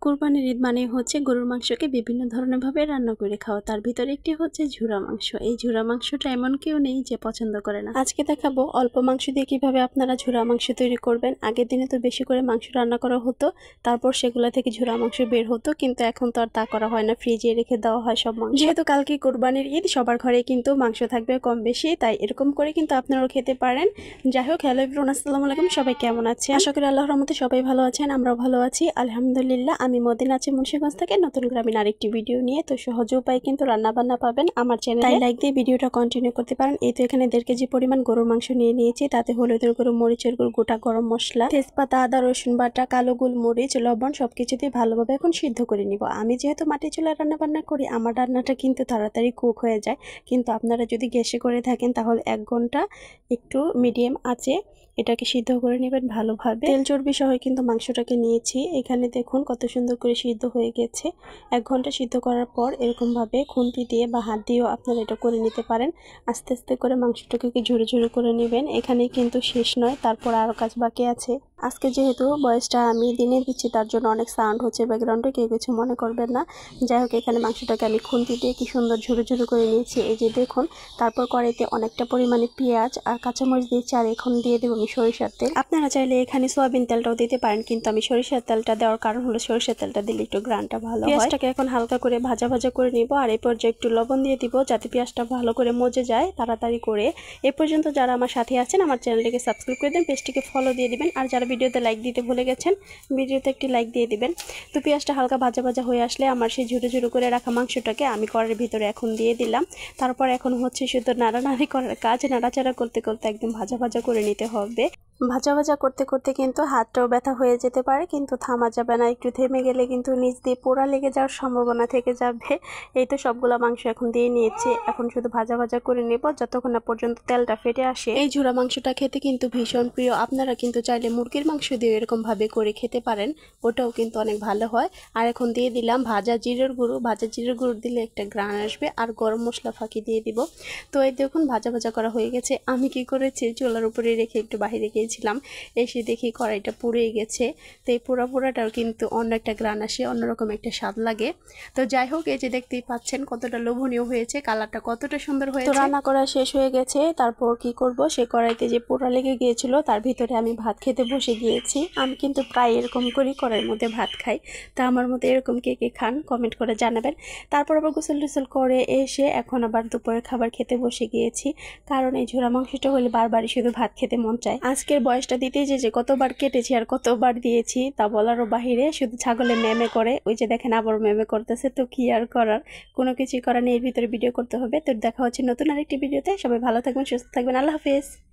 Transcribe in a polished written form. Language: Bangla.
কুরবানির ঈদ মানে হচ্ছে গরুর মাংসকে বিভিন্ন ধরনের ভাবে রান্না করে খাওয়া। তার ভিতরে একটি হচ্ছে ঝুরা মাংস। এই ঝুরা মাংসটা এমন কেউ নেই যে পছন্দ করে না। আজকে দেখাবো অল্প মাংস দিয়ে কিভাবে আপনারা ঝুরা মাংস তৈরি করবেন। আগের দিনে তো বেশি করে মাংস রান্না করা হতো, তারপর সেগুলা থেকে ঝুরা মাংস বের হতো, কিন্তু এখন তো আর তা করা হয় না, ফ্রিজে রেখে দেওয়া হয় সব মাংস। যেহেতু কালকে কুরবানির ঈদ, সবার ঘরে কিন্তু মাংস থাকবে কম বেশি, তাই এরকম করে কিন্তু আপনারাও খেতে পারেন। যাই হোক, হ্যালো এভরিওয়ান, আসসালামু আলাইকুম। সবাই কেমন আছেন? আশা করি আল্লাহর রহমতে সবাই ভালো আছেন, আমরাও ভালো আছি আলহামদুলিল্লাহ। আমি মদিনা আছি মুন্সিগঞ্জ থেকে নতুন গ্রামীণ আরেকটি ভিডিও নিয়ে। তো সহজ উপায় কিন্তু রান্না বান্না পাবেন আমার চ্যানেলে, তাই লাইক দিয়ে ভিডিওটা কন্টিনিউ করতে পারেন। এই তো এখানে 1.5 কেজি পরিমাণ গরুর মাংস নিয়ে নিয়েছি। তাতে হলুদের গুঁড়ো, মরিচের গুঁড়ো, গোটা গরম মশলা, তেজপাতা, আদা রসুন বাটা, কালো গোলমরিচ, লবণ সবকিছু দিয়ে ভালোভাবে এখন সিদ্ধ করে নিব। আমি যেহেতু মাটি চুলায় রান্না বান্না করি, আমার রান্নাটা কিন্তু তাড়াতাড়ি কুক হয়ে যায়। কিন্তু আপনারা যদি গ্যাসে করে থাকেন তাহলে 1 ঘন্টা একটু মিডিয়াম আঁচে এটাকে সিদ্ধ করে নেবেন ভালোভাবে। তেল চর্বি সহ কিন্তু মাংসটাকে নিয়েছি। এখানে দেখুন কত সুন্দর করে সিদ্ধ হয়ে গেছে। 1 ঘন্টা সিদ্ধ করার পর এরকমভাবে খুন্তি দিয়ে বা হাত দিয়েও আপনারা এটা করে নিতে পারেন। আস্তে আস্তে করে মাংসটাকে ঝুড়ে ঝুড়ে করে নেবেন। এখানে কিন্তু শেষ নয়, তারপর আরও কাজ বাকি আছে। আজকে যেহেতু বয়সটা আমি দিনে দিচ্ছি, তার জন্য অনেক সাউন্ড হচ্ছে ব্যাকগ্রাউন্ডে, কেউ কিছু মনে করবেন না। যাই হোক, এখানে মাংসটাকে আমি খুন্তি দিয়ে কি সুন্দর ঝুড়ে ঝুড়ে করে নিয়েছি, এই যে দেখুন। তারপর কড়াইতে অনেকটা পরিমাণে পেঁয়াজ আর কাঁচামরিচ দিয়েছি, আর এখন দিয়ে দেবো আমি সরিষার তেল। আপনারা চাইলে এখানে সয়াবিন তেলটাও দিতে পারেন, কিন্তু আমি সরিষার তেলটা দেওয়ার কারণ হলো সরিষার তেলটা দিলে একটু গ্রানটা ভালো হয়। পেঁয়াজটাকে এখন হালকা করে ভাজা ভাজা করে নিব, আর এই পর্যায়ে একটু লবণ দিয়ে দিব যাতে পেঁয়াজটা ভালো করে মজে যায় তাড়াতাড়ি করে। এ পর্যন্ত যারা আমার সাথে আছেন, আমার চ্যানেলটিকে সাবস্ক্রাইব করে দেন, পেজটিকে ফলো দিয়ে দিবেন। আর যারা ভিডিওতে লাইক দিতে ভুলে গেছেন, ভিডিওতে একটি লাইক দিয়ে দিবেন। তো পেঁয়াজটা হালকা ভাজা ভাজা হয়ে আসলে আমার সেই ঝুড়ো ঝুড়ো করে রাখা মাংসটাকে আমি কড়াইয়ের ভিতরে এখন দিয়ে দিলাম। তারপর এখন হচ্ছে শুধু নাড়ানাড়ি করার কাজ, নাড়াচাড়া করতে করতে একদম ভাজা ভাজা করে নিতে হবে। ভাজা ভাজা করতে করতে কিন্তু হাতটাও ব্যথা হয়ে যেতে পারে, কিন্তু থামা যাবে না। একটু থেমে গেলে কিন্তু নিচ দিয়ে পোড়া লেগে যাওয়ার সম্ভাবনা থেকে যাবে। এই তো সবগুলা মাংস এখন দিয়ে নিয়েছি, এখন শুধু ভাজা ভাজা করে নেব যতক্ষণ না পর্যন্ত তেলটা ফেটে আসে। এই ঝুরা মাংসটা খেতে কিন্তু ভীষণ প্রিয়। আপনারা কিন্তু চাইলে মুরগির মাংস দিয়ে এরকম ভাবে করে খেতে পারেন, ওটাও কিন্তু অনেক ভালো হয়। আর এখন দিয়ে দিলাম ভাজা জিরের গুঁড়ো। ভাজা জিরের গুঁড়ো দিলে একটা গ্রান আসবে। আর গরম মশলা ফাঁকি দিয়ে দিব। তো এই দেখুন ভাজা ভাজা করা হয়ে গেছে। আমি কি করেছি, চুলার উপরে রেখে একটু বাইরে গিয়েছিলাম, এসে দেখি কড়াইটা পুড়ে গেছে। তো এই পোড়াটাও কিন্তু অন্য একটা গ্রান আসে, অন্যরকম একটা স্বাদ লাগে। তো যাই হোক, এই যে দেখতেই পাচ্ছেন কতটা লোভনীয় হয়েছে, কালারটা কতটা সুন্দর হয়েছে। তো রান্না করা শেষ হয়ে গেছে। তারপর কি করব, সেই কড়াইতে যে পোড়া লেগে গিয়েছিল তার ভিতরে আমি ভাত খেতে বসে গিয়েছি। আমি কিন্তু প্রায় এরকম করি কড়াইয়ের মধ্যে ভাত খাই। তা আমার মতো এরকম কে কে খান কমেন্ট করে জানাবেন। তারপর আবার গোসল টোসল করে এসে এখন আবার দুপুরের খাবার খেতে বসে গিয়েছি, কারণ এই ঝোড়া মাংসটা হলে বারবারই শুধু ভাত খেতে মন চায়। আজকের বয়সটা দিতে যে কতবার কেটেছি আর কতবার দিয়েছি তা বলারও বাহিরে। শুধু ছাগলে মেমে করে, ওই যে দেখেন আবার মেমে করতেছে। তো কি আর করার, কোনো কিছুই করার নেই, এর ভিতরে ভিডিও করতে হবে। তো দেখা হচ্ছে নতুন আরেকটি ভিডিওতে। সবাই ভালো থাকবেন, সুস্থ থাকবেন, আল্লাহ হাফেজ।